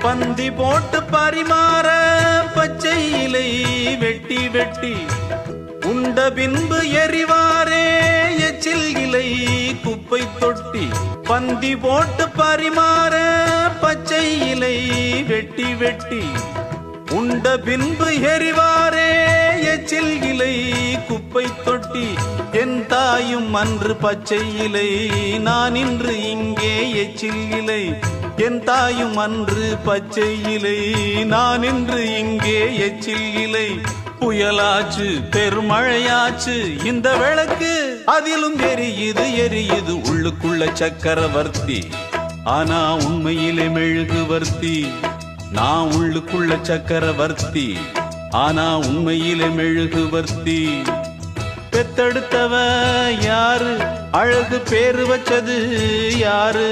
பந்தி போட்டு பரிமாற பச்சை இலை வெட்டி வெட்டி உண்ட பின்பு எரிவாரே எச்சில் இலை குப்பை தொட்டி. பந்தி போட்டு பரிமாற பச்சை இலை வெட்டி வெட்டி உண்ட பின்பு எரிவாரே எச்சில் இலை குப்பை தொட்டி. என் தாயும் அன்று பச்சை இலை, நான் இன்று இங்கே எச்சில் இலை. என் தாயும் அன்று பச்சை இலை, நான் இன்று இங்கே எச்சில் இலை. புயலாச்சு பெருமழையாச்சு இந்த விளக்கு அதிலும் எரியுது எரியுது உள்ளுக்குள்ள சக்கரவர்த்தி. ஆனா உண்மையிலே மெழுகுவர்த்தி. நான் உள்ளுக்குள்ள சக்கரவர்த்தி, ஆனா உண்மையிலே மெழுகுவர்த்தி. பெத்தெடுத்தவ யாரு, அழகு பேரு வச்சது யாரு?